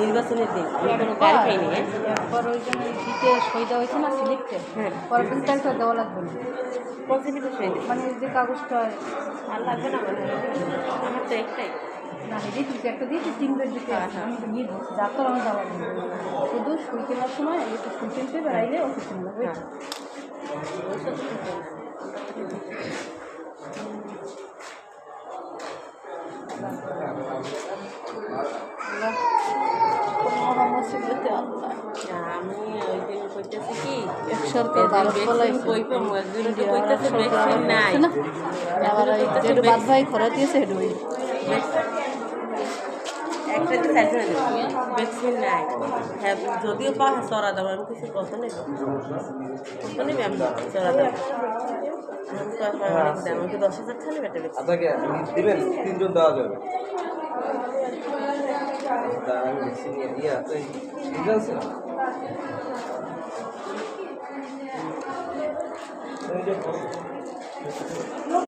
নির্বাচনের দিন আমি কোনো গাড়ি পাইনি। একবার ওই জন্য দিতে সই দেওয়া হয়েছে না সিলেক্টে, হ্যাঁ পরের দিন তারিখটা দেওয়া লাগবে না, কোন সিলিপে সই দিই মানে যে কাগজটা আর লাগবে না মানে আমার তো একটাই। না হেঁটে তুই একটা দিয়ে তুই 3 বেড দিতে আসে, আমি তো নিয়ে বলছি ডাক্তার আমার যাওয়া লাগবে শুধু সই কেনার সময় একটু ফুল কিনতে বেড়াইলে অফিসে নিয়ে যাবে। আমি ওই দিন কইতেছি কি এক সরকার ভারত বলাইছে নাই আবার যেটা বাদ ভাই খরা দিয়েছে হেঁটে ওই একটা ভ্যাকসিন নাই। হ্যাঁ যদিও পা চড়া দাম আমি কিছু কত নেই কত নেবে আমি চড়া দাম আমাকে 10,000 খালি বেটা আপনাকে দিবেন 3 জন দেওয়া যাবে। আমি ভ্যাকসিন নিয়ে দিয়ে আছে ঠিক আছে।